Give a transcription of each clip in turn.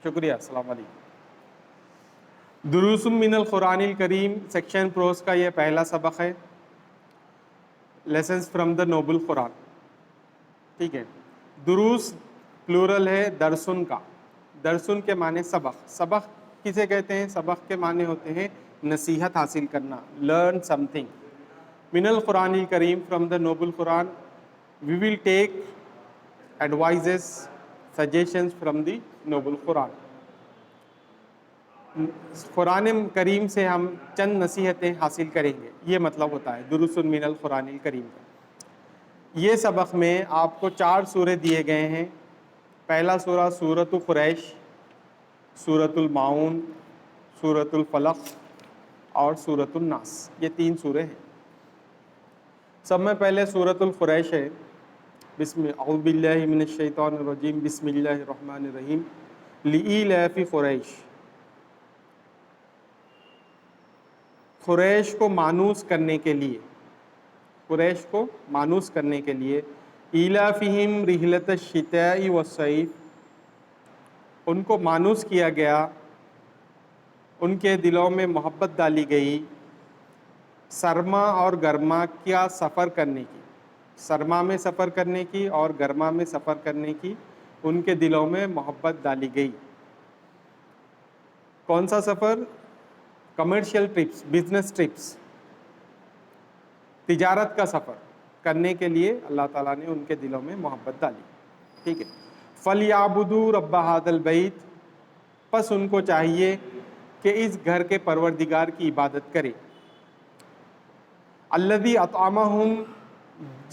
شکریہ. السلام علیکم. دروس من القرآن الکریم سیکشن پروز کا یہ پہلا سبق ہے. لیسنس فرام دا نوبل قرآن. ٹھیک ہے. دروس پلورل ہے درسن کا. درسن کے معنی سبق. سبق کسے کہتے ہیں؟ سبق کے معنی ہوتے ہیں نصیحت حاصل کرنا، لرن سم تھنگ. من القرآن الکریم from the noble Quran we will take advises suggestions from the noble Quran. قرآن کریم سے ہم چند نصیحتیں حاصل کریں گے، یہ مطلب ہوتا ہے دروس من القرآن الکریم کا. یہ سبق میں آپ کو 4 سورے دیے گئے ہیں. پہلا سورہ سورۃ قریش، سورۃ الماعون، سورۃ الفلق اور سورۃ الناس. یہ 3 سورے ہیں. سب میں پہلے سورۃ القریش ہے. اعوذ باللہ من الشیطان الرجیم، بسم اللہ الرحمن الرحیم. لإیلاف قریش. قریش کو مانوس کرنے کے لیے، قریش کو مانوس کرنے کے لیے ایلافہم رحلۃ الشتاء والصیف، ان کو مانوس کیا گیا، ان کے دلوں میں محبت ڈالی گئی سرما اور گرما کیا سفر کرنے کی، سرما میں سفر کرنے کی اور گرما میں سفر کرنے کی ان کے دلوں میں محبت ڈالی گئی. کون سا سفر؟ کمرشل ٹرپس، بزنس ٹرپس، تجارت کا سفر کرنے کے لیے اللہ تعالیٰ نے ان کے دلوں میں محبت ڈالی. ٹھیک ہے. فَلْيَعْبُدُوا رَبَّ هَذَا الْبَيْتِ، پس ان کو چاہیے کہ اس گھر کے پروردگار کی عبادت کرے. الَّذِي أَطْعَمَهُمْ،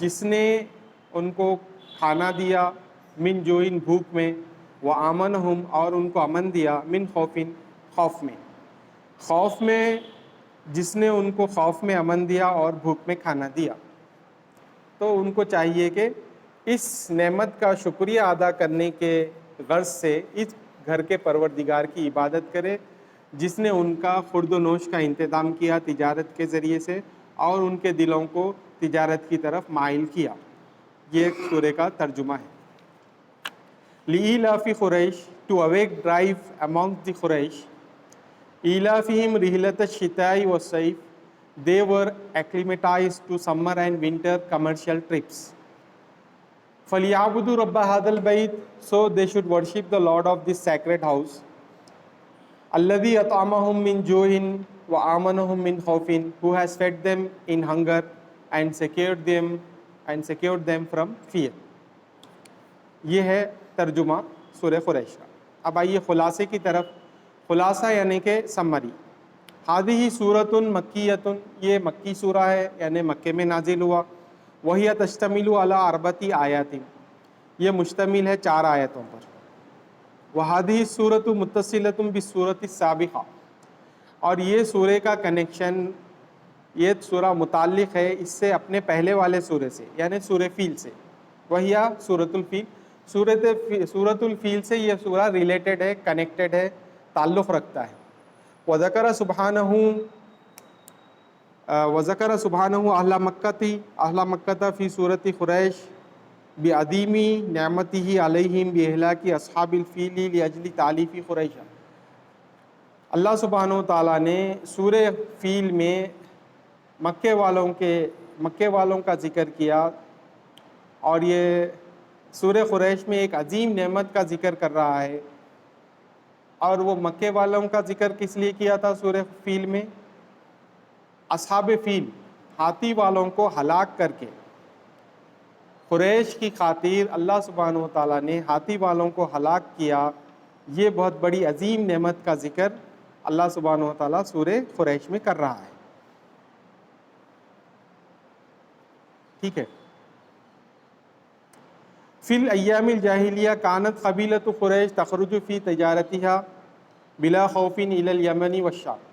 جس نے ان کو کھانا دیا، من جوئن بھوک میں، وَآمَنَهُمْ اور ان کو امن دیا، من خوفن خوف میں. خوف میں جس نے ان کو خوف میں امن دیا اور بھوک میں کھانا دیا. تو ان کو چاہیے کہ اس نعمت کا شکریہ ادا کرنے کے غرض سے اس گھر کے پروردگار کی عبادت کرے جس نے ان کا خورد و نوش کا انتظام کیا تجارت کے ذریعے سے اور ان کے دلوں کو تجارت کی طرف مائل کیا. یہ سورہ کا ترجمہ ہے. لإیلاف قریش، to awake drive among the Quraysh. ایلافہم رحلۃ الشتاء والصیف، they were acclimatized to summer and winter commercial trips. فَلْيَعْبُدُوا رَبَّ هَذَا الْبَيْتِ، so they should worship the Lord of this sacred house. الَّذِي أَطْعَمَهُم مِّن جُوعٍ وَآمَنَهُم مِّن خَوْفٍ، who has fed them in hunger and secured them from fear. یہ ہے ترجمہ سورہ قریش کا. اب آئیے خلاصے کی طرف. خلاصہ یعنی کہ سمری. ہذہ سورۃ مکیۃ، یہ مکی سورہ ہے یعنی مکے میں نازل ہوا. وہی تشتمل علی 4 آیات، یہ مشتمل ہے 4 آیتوں پر. وہذہ سورۃ متصلۃ بالسورۃ السابقہ، اور یہ سورہ کا کنیکشن، یہ سورہ متعلق ہے اس سے اپنے پہلے والے سورے سے یعنی سورہ فیل سے. وہی سورۃ الفیل. سورۃ الفیل سے یہ سورہ ریلیٹڈ ہے، کنیکٹڈ ہے، تعلق رکھتا ہے. وذکر سبحانہ اہل مکہ فی سورۃ قریش بعظیم نعمتہ علیہم باہلاک اصحاب الفیل لاجل تالیف قریش. اللہ سبحانہ وتعالیٰ نے سورہ فیل میں مکے والوں کا ذکر کیا، اور یہ سورہ قریش میں ایک عظیم نعمت کا ذکر کر رہا ہے. اور وہ مکے والوں کا ذکر کس لیے کیا تھا سورہ فیل میں؟ اصحاب فیل، ہاتھی والوں کو ہلاک کر کے قریش کی خاطر اللہ سبحانہ و تعالیٰ نے ہاتھی والوں کو ہلاک کیا. یہ بہت بڑی عظیم نعمت کا ذکر اللہ سبحانہ و تعالیٰ سورہ قریش میں کر رہا ہے. ٹھیک ہے. فی الایام الجاہلیہ کانت قبیلۃ قریش تخرج فی تجارتها بلا خوف الی الیمن والشام.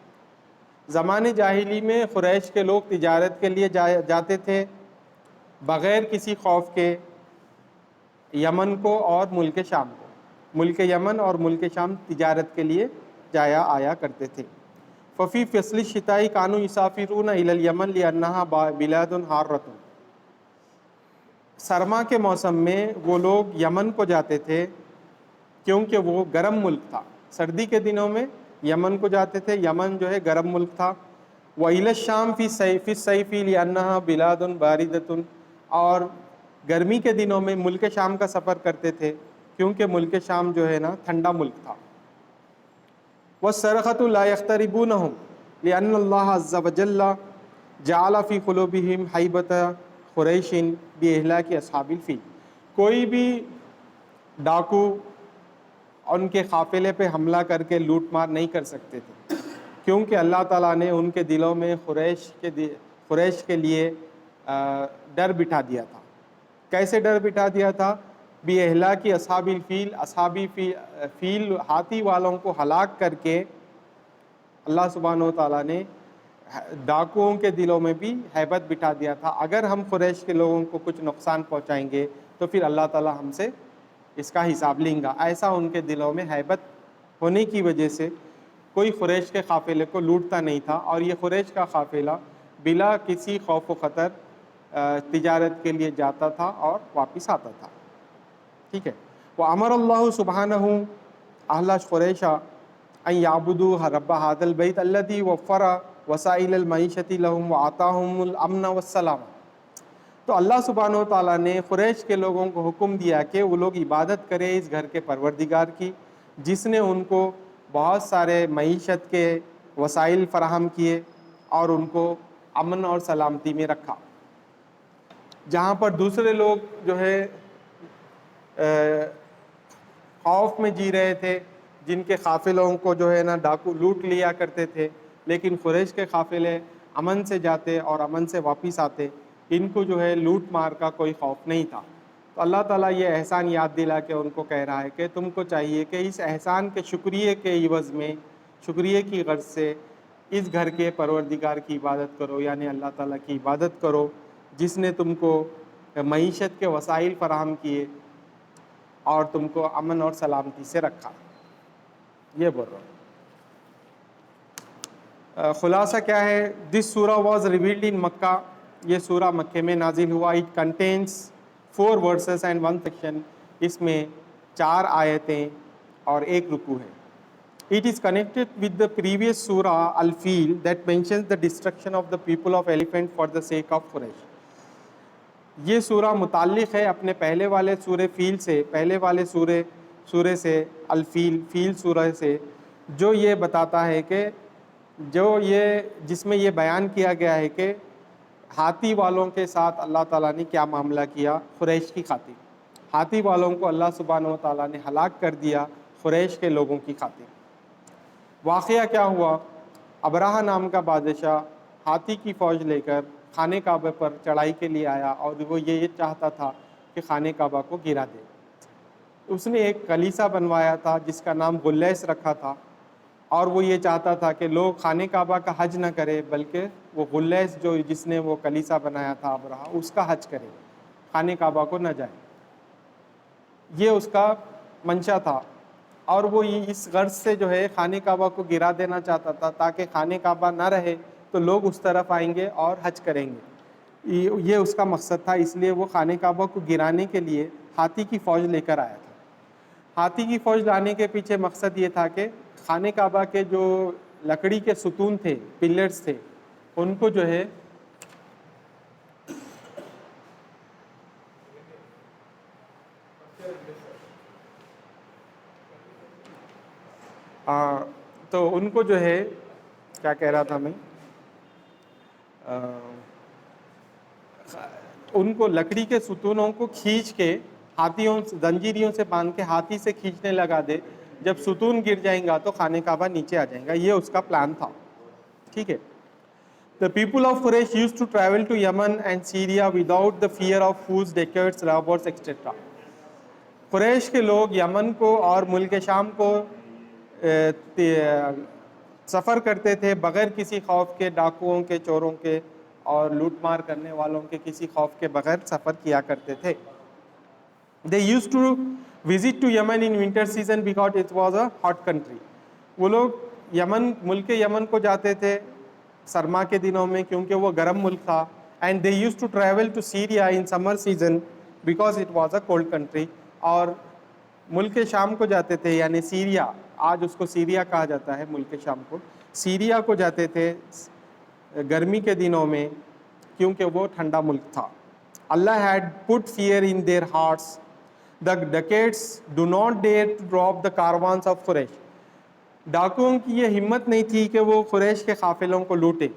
زمانے جاہلی میں قریش کے لوگ تجارت کے لیے جاتے تھے بغیر کسی خوف کے یمن کو اور ملک شام کو. ملک یمن اور ملک شام تجارت کے لیے آیا کرتے تھے. ففی فصل الشتاء کانوا یسافرون الی الیمن لانها بلاد حارۃ. سرما کے موسم میں وہ لوگ یمن کو جاتے تھے کیونکہ وہ گرم ملک تھا. سردی کے دنوں میں یمن کو جاتے تھے. یمن جو ہے گرم ملک تھا. وَإِلَى الشَّامِ فِي الصَّيْفِ لِأَنَّهَا بِلَادٌ بَارِدَةٌ, اور گرمی کے دنوں میں ملک شام کا سفر کرتے تھے کیونکہ ملک شام جو ہے نا ٹھنڈا ملک تھا. وَالسَّرَخَةُ لَا يَخْتَرِبُونَهُمْ لِأَنَّ اللَّهَ عَزَّ وَجَلَّ جَعَلَ فِي قُلُوبِهِمْ هَيْبَةَ قُرَيْشٍ بِإِهْلَاكِ أَصْحَابِ الْفِيلِ. کوئی بھی ڈاکو ان کے قافلے پہ حملہ کر کے لوٹ مار نہیں کر سکتے تھے کیونکہ اللہ تعالیٰ نے ان کے دلوں میں قریش کے لیے ڈر بٹھا دیا تھا. کیسے ڈر بٹھا دیا تھا؟ بِإِهْلَاكِ أَصْحَابِ الْفِيلِ, اصحابی فیل ہاتھی والوں کو ہلاک کر کے اللہ سبحانہ و تعالیٰ نے ڈاکوؤں کے دلوں میں بھی ہیبت بٹھا دیا تھا. اگر ہم قریش کے لوگوں کو کچھ نقصان پہنچائیں گے تو پھر اللہ تعالیٰ ہم سے اس کا حساب لیں گا. ایسا ان کے دلوں میں ہیبت ہونے کی وجہ سے کوئی قریش کے قافلے کو لوٹتا نہیں تھا. اور یہ قریش کا قافلہ بلا کسی خوف و خطر تجارت کے لیے جاتا تھا اور واپس آتا تھا. ٹھیک ہے. وَأَمَرَ اللَّهُ سُبْحَانَهُ أَهْلَ قُرَيْشَ أَن يَعْبُدُوا رَبَّ هَذَا الْبَيْتِ الَّذِي وَفَّرَ وَسَائِلَ الْمَعِيشَةِ لَهُمْ وَآتَاهُمُ الْأَمْنَ وَالسَّلَامَ. تو اللہ سبحانہ و تعالیٰ نے قریش کے لوگوں کو حکم دیا کہ وہ لوگ عبادت کریں اس گھر کے پروردگار کی جس نے ان کو بہت سارے معیشت کے وسائل فراہم کیے اور ان کو امن اور سلامتی میں رکھا. جہاں پر دوسرے لوگ جو ہے خوف میں جی رہے تھے, جن کے قافلوں کو جو ہے نا ڈاکو لوٹ لیا کرتے تھے, لیکن قریش کے قافلے امن سے جاتے اور امن سے واپس آتے, ان کو جو ہے لوٹ مار کا کوئی خوف نہیں تھا. تو اللہ تعالیٰ یہ احسان یاد دلا کے ان کو کہہ رہا ہے کہ تم کو چاہیے کہ اس احسان کے شکریہ کے عوض میں, شکریہ کی غرض سے اس گھر کے پروردگار کی عبادت کرو, یعنی اللہ تعالیٰ کی عبادت کرو جس نے تم کو معیشت کے وسائل فراہم کیے اور تم کو امن اور سلامتی سے رکھا. یہ بول رہا ہوں. خلاصہ کیا ہے؟ دس سورہ واز ریویلڈ ان مکہ. یہ سورہ مکے میں نازل ہوا. It contains 4 verses and 1 section. اس میں 4 آیتیں اور 1 رکوع ہے. It is connected with the previous surah Al-Fil that mentions the destruction of the people of elephant for the sake of Quraysh. یہ سورہ متعلق ہے اپنے پہلے والے سورہ فیل سے, پہلے والے سورہ سے الفیل, فیل سورہ سے, جو یہ بتاتا ہے کہ جس میں یہ بیان کیا گیا ہے کہ ہاتھی والوں کے ساتھ اللہ تعالیٰ نے کیا معاملہ کیا قریش کی خاطر. ہاتھی والوں کو اللہ سبحانہ و تعالیٰ نے ہلاک کر دیا قریش کے لوگوں کی خاطر. واقعہ کیا ہوا؟ ابرہہ نام کا بادشاہ ہاتھی کی فوج لے کر خانہ کعبہ پر چڑھائی کے لیے آیا اور وہ یہ چاہتا تھا کہ خانہ کعبہ کو گرا دے. اس نے ایک کلیسا بنوایا تھا جس کا نام غلیس رکھا تھا, اور وہ یہ چاہتا تھا کہ لوگ خانہ کعبہ کا حج نہ کرے بلکہ وہ غلیس جس نے وہ کلیسا بنایا تھا ابرہہ, اس کا حج کرے, خانہ کعبہ کو نہ جائے. یہ اس کا منشا تھا, اور وہ اس غرض سے جو ہے خانہ کعبہ کو گرا دینا چاہتا تھا تاکہ خانہ کعبہ نہ رہے تو لوگ اس طرف آئیں گے اور حج کریں گے. یہ اس کا مقصد تھا. اس لیے وہ خانہ کعبہ کو گرانے کے لیے ہاتھی کی فوج لے کر آیا تھا. ہاتھی کی فوج لانے کے پیچھے مقصد یہ تھا کہ خانہ کعبہ کے جو لکڑی کے ستون تھے, پلرز تھے, ان کو جو ہے تو ان کو جو ہے کیا کہہ رہا تھا میں, ان کو لکڑی کے ستونوں کو کھینچ کے ہاتھیوں زنجیریوں سے باندھ کے ہاتھی سے کھینچنے لگا دے. جب ستون گر جائیں گا تو خانہ کعبہ نیچے آ جائیں گا. یہ اس کا پلان تھا. ٹھیک ہے. The people of Quraysh used to travel to Yemen and Syria without the fear of fools, dacoits, robbers, etc. قریش کے لوگ یمن کو اور ملک شام کو سفر کرتے تھے بغیر کسی خوف کے, ڈاکوؤں کے, چوروں کے اور لوٹ مار کرنے والوں کے کسی خوف کے بغیر سفر کیا کرتے تھے. They used to visit to Yemen in winter season because it was a hot country. وہ لوگ ملک یمن کو جاتے تھے سرما کے دنوں میں کیونکہ وہ گرم ملک تھا. And they used to travel to Syria in summer season because it was a cold country. اور ملک شام کو جاتے تھے، یعنی سیریا، آج اس کو سیریا کہا جاتا ہے، ملک شام کو، سیریا کو جاتے تھے گرمی کے دنوں میں کیونکہ وہ ٹھنڈا ملک تھا. اللہ had put fear in their hearts. The dacoits do not dare to drop the caravans of Quraysh. ڈاکوؤں کی یہ ہمت نہیں تھی کہ وہ قریش کے قافلوں کو لوٹے.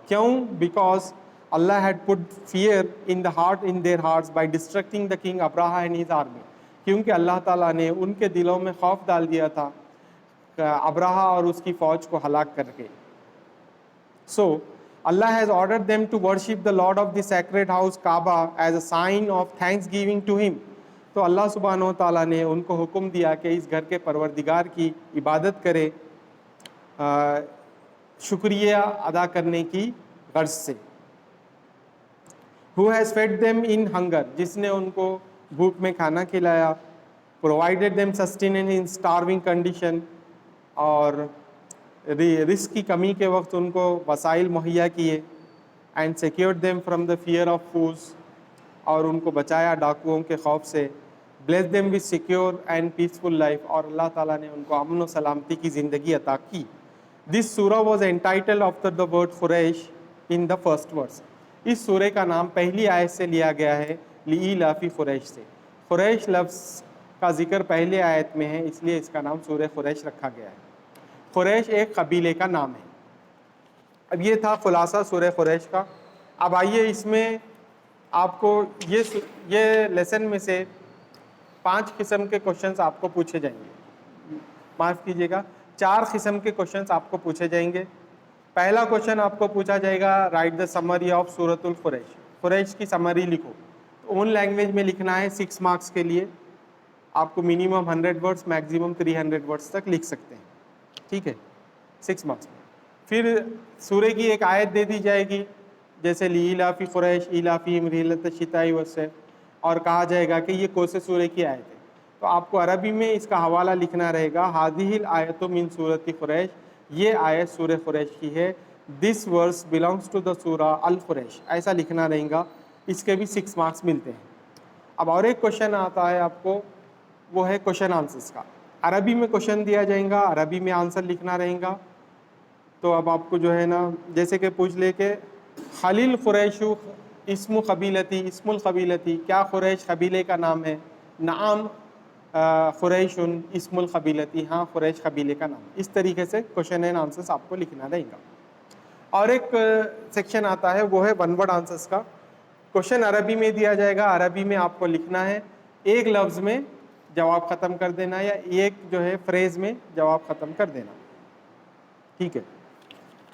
کیوں؟ Because Allah had put fear in their hearts by distracting the king Abraha and his army. کیونکہ اللہ تعالیٰ نے ان کے دلوں میں خوف ڈال دیا تھا ابراہا اور اس کی فوج کو ہلاک کر کے. So Allah has ordered them to worship the Lord of the sacred house Kaaba as a sign of thanksgiving to him. تو اللہ سبحانہ و تعالیٰ نے ان کو حکم دیا کہ اس گھر کے پروردگار کی عبادت کرے شکریہ ادا کرنے کی غرض سے. Who has fed them in hunger, جس نے ان کو بھوک میں کھانا کھلایا. Provided them sustenance in starving condition, اور رزق کی کمی کے وقت ان کو وسائل مہیا کیے. And secured them from the fear of foes, اور ان کو بچایا ڈاکوؤں کے خوف سے. Bless them with secure and peaceful life, اور اللہ تعالیٰ نے ان کو امن و سلامتی کی زندگی عطا کی. This surah was entitled after the word Quraysh in the first verse. اس سورہ کا نام پہلی آیت سے لیا گیا ہے لإیلاف قریش سے. قریش لفظ کا ذکر پہلی آیت میں ہے، اس لیے اس کا نام سورہ قریش رکھا گیا ہے. قریش ایک قبیلے کا نام ہے. اب یہ تھا خلاصہ سورہ قریش کا. اب آئیے اس میں آپ کو یہ لیسن میں سے 5 قسم کے کوشچنس آپ کو پوچھے جائیں گے. معاف کیجیے گا، 4 قسم کے کوشچنس آپ کو پوچھے جائیں گے. پہلا کوشچن آپ کو پوچھا جائے گا رائٹ دا سمری آف سورۃ القریش. قریش کی سمری لکھو. اون لینگویج میں لکھنا ہے 6 مارکس کے لیے. آپ کو منیمم 100 ورڈس میکسیمم 300 ورڈس تک لکھ سکتے ہیں. ٹھیک ہے، 6 مارکس میں. پھر سورہ کی ایک آیت دے دی جائے گی جیسے لإیلاف قریش ایلافہم رحلۃ الشتاء والصیف، اور کہا جائے گا کہ یہ کون سے سورہ کی آیت ہے. تو آپ کو عربی میں اس کا حوالہ لکھنا رہے گا ہذہ الآیۃ من سورۃ قریش، یہ آیت سورہ قریش کی ہے. دس ورس بلانگس ٹو دا سورہ القریش، ایسا لکھنا رہے گا. اس کے بھی 6 مارکس ملتے ہیں. اب اور ایک کوشچن آتا ہے آپ کو، وہ ہے کوشچن آنسرس کا. عربی میں کوشچن دیا جائے گا، عربی میں آنسر لکھنا رہے گا. تو اب آپ کو جو ہے نا جیسے کہ پوچھ لے کہ خلیل قریش اسم قبیلتی، اسم القبیلتی، کیا قریش قبیلے کا نام ہے؟ نعم قریش اسم القبیلتی، ہاں قریش قبیلے کا نام. اس طریقے سے کوشچن اینڈ آنسرس آپ کو لکھنا رہے گا. اور ایک سیکشن آتا ہے وہ ہے 1 ورڈ آنسرس کا. کوشچن عربی میں دیا جائے گا، عربی میں آپ کو لکھنا ہے، ایک لفظ میں جواب ختم کر دینا یا ایک جو ہے فریز میں جواب ختم کر دینا. ٹھیک ہے،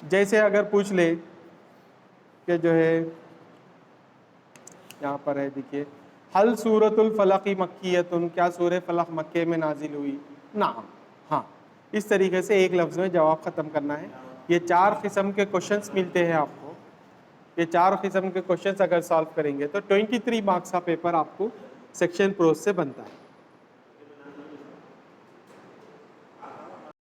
جیسے اگر پوچھ لے کہ جو ہے یہاں پر ہے دیکھیے حل سورۃ الفلق مکیۃ، کیا سورہ فلق مکے میں نازل ہوئی؟ نعم، ہاں. اس طریقے سے ایک لفظ میں جواب ختم کرنا ہے. یہ 4 قسم کے کوشچنس ملتے ہیں آپ کو. یہ 4 قسم کے کوشچنس اگر سالو کریں گے تو 23 مارکس کا پیپر آپ کو سیکشن پروز سے بنتا ہے.